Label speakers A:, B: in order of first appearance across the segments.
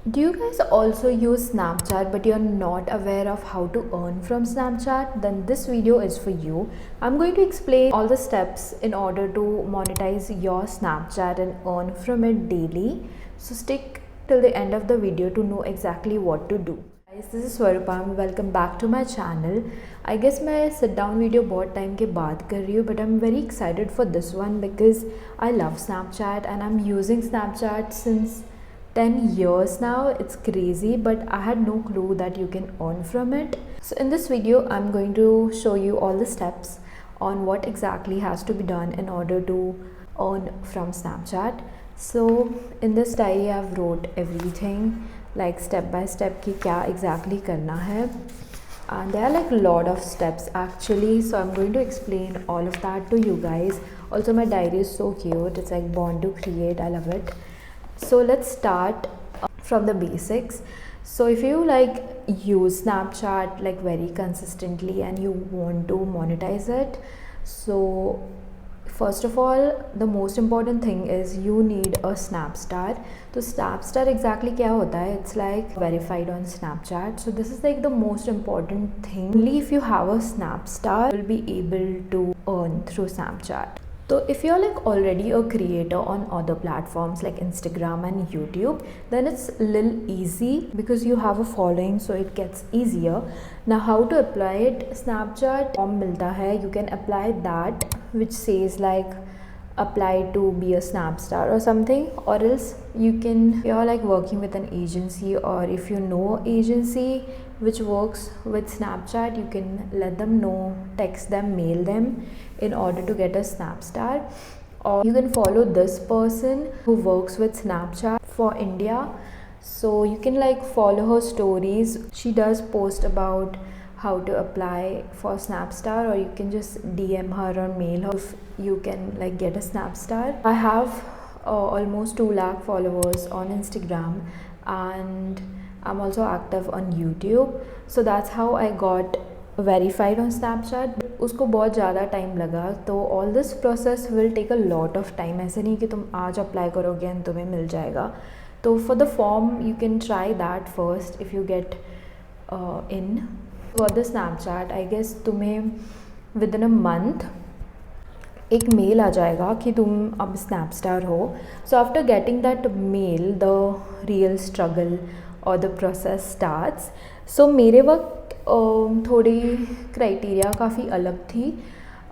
A: Do you guys also use Snapchat but you're not aware of how to earn from Snapchat? Then this video is for you. I'm going to explain all the steps in order to monetize your Snapchat and earn from it daily. So stick till the end of the video to know exactly what to do. Guys, this is Swarupam. Welcome back to my channel. I guess मैं sit down video बहुत time के बाद कर रही हूँ, but I'm very excited for this one because I love Snapchat and I'm using Snapchat since 10 years now. It's crazy, but I had no clue that you can earn from it. So in this video I'm going to show you all the steps on what exactly has to be done in order to earn from Snapchat. So in this diary I've wrote everything like step by step ki kya exactly karna hai, and there are like a lot of steps actually, so I'm going to explain all of that to you guys. Also my diary is so cute, it's like born to create, I love it. So let's start from the basics. So if you like use Snapchat like very consistently and you want to monetize it, so first of all the most important thing is you need a Snapstar. So Snapstar exactly क्या होता है? It's like verified on Snapchat. So this is like the most important thing. Only if you have a Snapstar you will be able to earn through Snapchat. So if you're like already a creator on other platforms like Instagram and YouTube, then it's a little easy because you have a following, so it gets easier. Now how to apply it? Snapchat form milta hai, you can apply that which says like apply to be a Snapstar or something, or else you can, if you're like working with an agency or if you know agency which works with Snapchat, you can let them know, text them, mail them in order to get a Snapstar. Or you can follow this person who works with Snapchat for India, so you can like follow her stories. She does post about how to apply for Snapstar, or you can just DM her or mail her if you can like get a Snapstar. I have almost 2 lakh followers on Instagram and I'm also active on YouTube, so that's how I got verified on Snapchat. उसको बहुत ज़्यादा time लगा, तो all this process will take a lot of time. ऐसे नहीं कि तुम आज अप्लाई करोगे and तुम्हें मिल जाएगा. तो for the form you can try that first if you get in. For the Snapchat I guess तुम्हें within a month एक मेल आ जाएगा कि तुम अब स्नैपस्टार हो. So after getting that mail the real struggle और द प्रोसेस स्टार्ट्स. सो मेरे वक्त थोड़ी क्राइटेरिया काफ़ी अलग थी,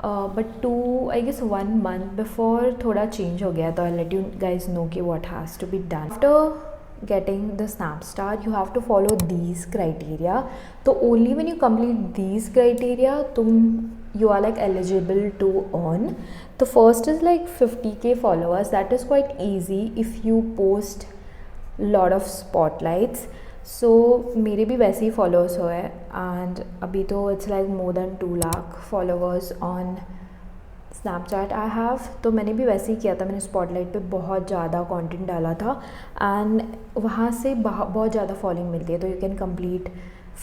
A: but two I guess 1 month before थोड़ा चेंज हो गया. तो I let you guys know कि what has to be done. After getting the Snapstar you have to follow these criteria. So only when you complete these criteria you are like eligible to earn. The first is like 50k followers. That is quite easy if you post lot of spotlights. So मेरे भी वैसे ही followers हुए and अभी तो it's like more than 2 lakh followers on Snapchat I have. तो मैंने भी वैसे ही किया था, मैंने स्पॉटलाइट पे बहुत ज़्यादा कंटेंट डाला था एंड वहाँ से बहुत ज़्यादा फॉलोइंग मिलती है. तो you can complete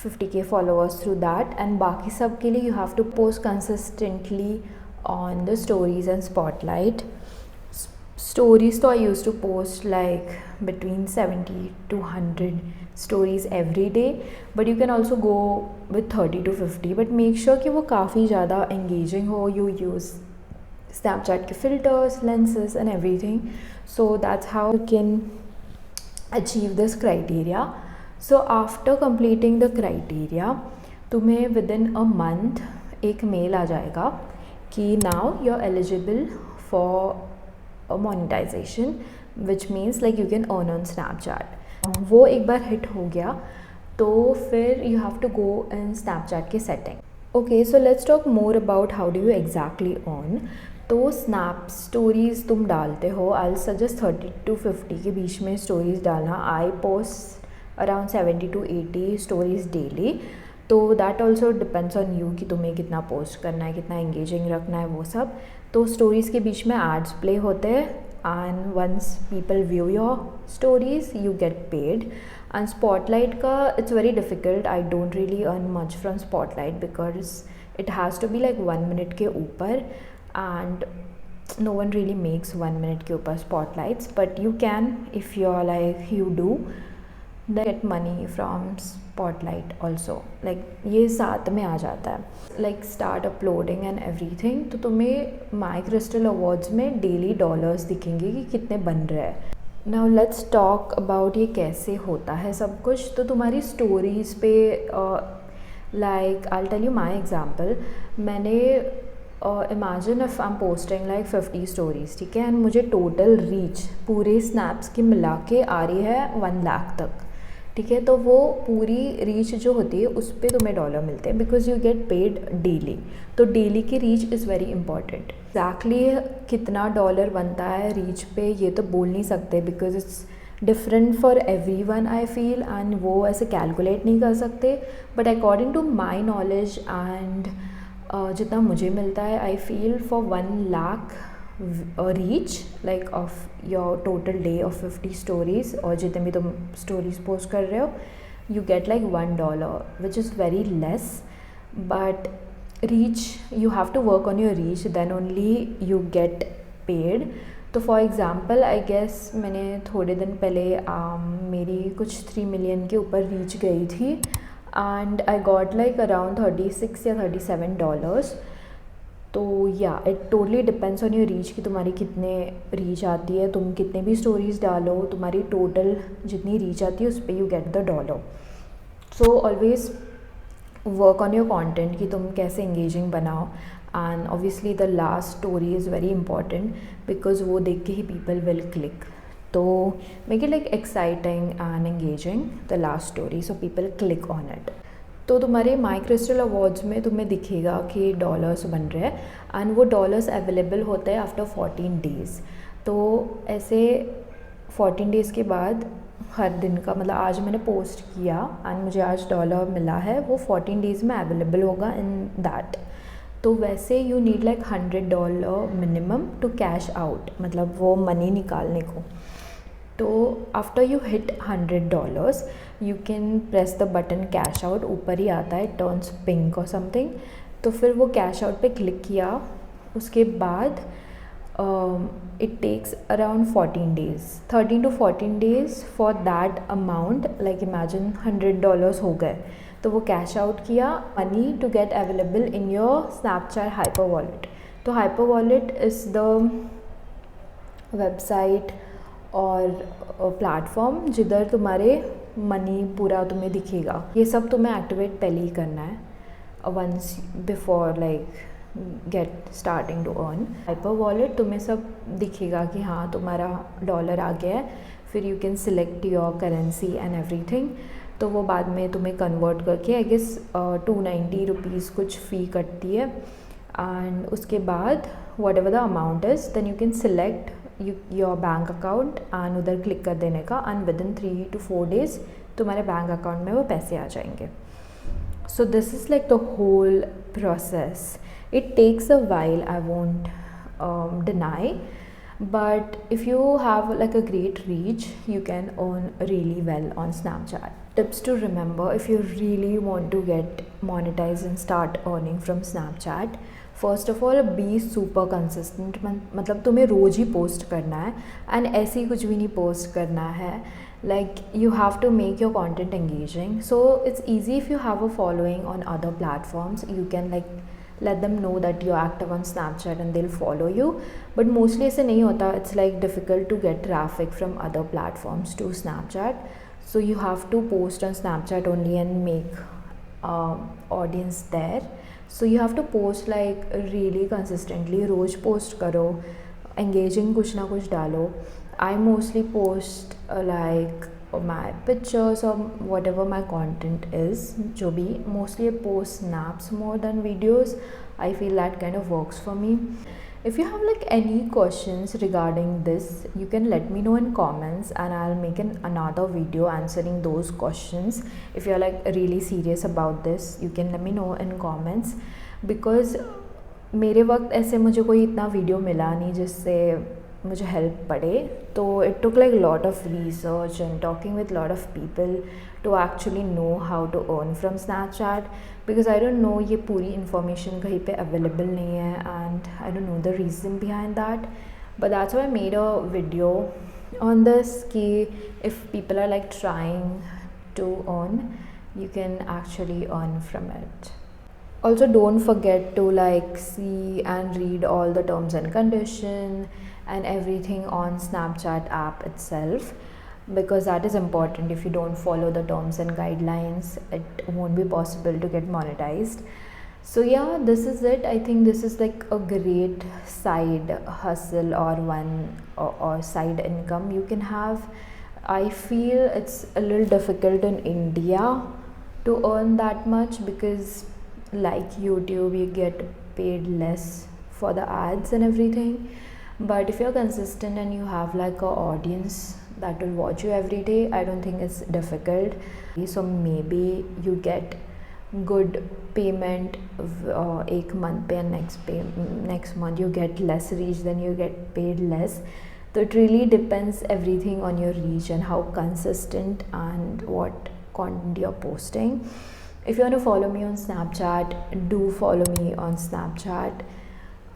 A: 50k followers through that. And बाकी सब के लिए you have to post consistently on the stories and spotlight. Stories, so I used to post like between 70 to 100 stories every day, but you can also go with 30 to 50, but make sure कि वो काफ़ी ज़्यादा engaging हो. You use Snapchat के filters, lenses and everything, so that's how you can achieve this criteria. So after completing the criteria तुम्हें within a month एक mail आ जाएगा कि now you're eligible for a monetization, which means like you can earn on Snapchat. वो एक बार hit हो गया तो फिर you have to go in Snapchat के setting. Okay, so let's talk more about how do you exactly earn. तो snap stories तुम डालते हो. I'll suggest 30 to 50 के बीच में स्टोरीज़ डालना. I post around 70 to 80 stories daily. तो that also depends on you कि तुम्हें कितना पोस्ट करना है, कितना इंगेजिंग रखना है, वो सब. तो स्टोरीज़ के बीच में एड्स प्ले होते हैं and once people view your stories you get paid. And spotlight का it's very difficult. I don't really earn much from spotlight because it has to be like 1 minute के ऊपर and no one really makes 1 minute के ऊपर spotlights, but you can if you're like you do. then get money from Spotlight also, like ये साथ में आ जाता है, like start uploading and everything, तो तुम्हें माई क्रिस्टल अवार्ड्स में डेली डॉलर्स दिखेंगे कि कितने बन रहे हैं. नाउ लेट्स टॉक अबाउट ये कैसे होता है सब कुछ. तो तुम्हारी स्टोरीज़ पे like I tell you my example. मैंने imagine if I am posting like 50 stories, ठीक है, एंड मुझे टोटल रीच पूरे स्नैप्स की मिला के आ रही है 1 लाख तक, ठीक है. तो वो पूरी रीच जो होती है उस पर तुम्हें डॉलर मिलते हैं because you get paid daily. तो डेली की reach is very important. Exactly कितना डॉलर बनता है रीच पे ये तो बोल नहीं सकते because it's different for everyone I feel, and वो ऐसे कैलकुलेट नहीं कर सकते. But according to my knowledge and जितना मुझे मिलता है, I feel for 1 lakh reach like of your total day of 50 stories, और जितने भी तुम स्टोरीज़ पोस्ट कर रहे हो, you get like $1 which is very less. But reach, you have to work on your reach, then only you get paid. तो for example I guess मैंने थोड़े दिन पहले मेरी कुछ 3 मिलियन के ऊपर रीच गई थी, and I got like around $36 या $37. तो या it totally depends on your reach कि तुम्हारी कितने रीच आती है. तुम कितने भी स्टोरीज़ डालो, तुम्हारी टोटल जितनी रीच आती है उस पर you get the dollar. So always work on your content कि तुम कैसे इंगेजिंग बनाओ, and obviously the last story is very important because वो देख के ही पीपल विल क्लिक. तो make it like exciting and engaging the last story so people click on it. तो तुम्हारे माई क्रिस्टल अवार्ड्स में तुम्हें दिखेगा कि डॉलर्स बन रहे हैं, एंड वो डॉलर्स अवेलेबल होते हैं आफ्टर 14 डेज़. तो ऐसे 14 डेज़ के बाद हर दिन का, मतलब आज मैंने पोस्ट किया एंड मुझे आज डॉलर मिला है, वो 14 डेज़ में अवेलेबल होगा इन दैट. तो वैसे you need like $100 minimum to cash out, मतलब वो मनी निकालने को. तो after you hit $100 you can press the button cash out, ऊपर ही आता है, टर्न्स पिंक और समथिंग. तो फिर वो कैश आउट पे क्लिक किया, उसके बाद it takes around 14 days, 13 to 14 days for that amount. Like imagine $100 हो गए, तो वो कैश आउट किया, money to get available in your Snapchat hyper wallet. तो hyper wallet is the website और प्लेटफॉर्म जिधर तुम्हारे मनी पूरा तुम्हें दिखेगा. ये सब तुम्हें एक्टिवेट पहले ही करना है, once before like get starting to earn. Hyper wallet तुम्हें सब दिखेगा कि हाँ तुम्हारा डॉलर आ गया है. फिर you can select your currency and everything. तो वो बाद में तुम्हें कन्वर्ट करके आई गेस 290 रुपीज़ कुछ फ़ी कटती है, एंड उसके बाद whatever the amount is then you can select your bank account and उधर क्लिक कर देने का, and within 3 to 4 days तुम्हारे बैंक अकाउंट में वो पैसे आ जाएंगे. So this is like the whole process. It takes a while, I won't deny, but if you have like a great reach you can earn really well on Snapchat. Tips to remember if you really want to get monetized and start earning from Snapchat, first of all be super consistent. मतलब तुम्हें रोज़ ही post करना है, and ऐसे ही कुछ भी नहीं post करना है. like you have to make your content engaging. So it's easy if you have a following on other platforms, you can like let them know that you're active on Snapchat and they'll follow you. But mostly ऐसे नहीं होता, it's like difficult to get traffic from other platforms to Snapchat. So you have to post on Snapchat only and make audience there. So you have to post like really consistently, rose post करो, engaging कुछ ना कुछ डालो. I mostly post like my pictures or whatever my content is, जो भी, mostly I post snaps more than videos. I feel that kind of works for me. If you have like any questions regarding this, you can let me know in comments and I'll make another video answering those questions. If you're like really serious about this, you can let me know in comments, because मेरे वक्त ऐसे मुझे कोई इतना video मिला नहीं जिससे मुझे हेल्प पड़े. तो it took like lot of research and talking with lot of people to actually know how to earn from Snapchat, because I don't know ये पूरी इन्फॉर्मेशन कहीं पे अवेलेबल नहीं है, and I don't know the reason behind that. But that's why I made a video on this कि if people are like trying to earn, you can actually earn from it. Also, don't forget to like see and read all the terms and condition and everything on Snapchat app itself, because that is important. If you don't follow the terms and guidelines, it won't be possible to get monetized. So yeah, this is it. I think this is like a great side hustle or or side income you can have. I feel it's a little difficult in India to earn that much, because like YouTube, you get paid less for the ads and everything. But if you're consistent and you have like a audience that will watch you every day, I don't think it's difficult. So maybe you get good payment एक month पे, and next month you get less reach, then you get paid less. So it really depends everything on your reach and how consistent and what content you're posting. If you want to follow me on Snapchat, do follow me on Snapchat,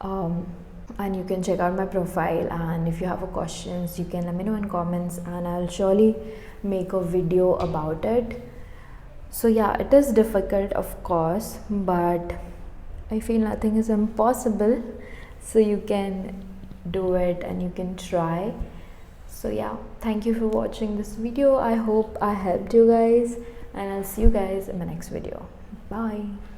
A: and you can check out my profile. And if you have questions, you can let me know in comments, and I'll surely make a video about it. So yeah, it is difficult of course, but I feel nothing is impossible, so you can do it and you can try. So yeah, thank you for watching this video. I hope I helped you guys, and I'll see you guys in the next video. Bye.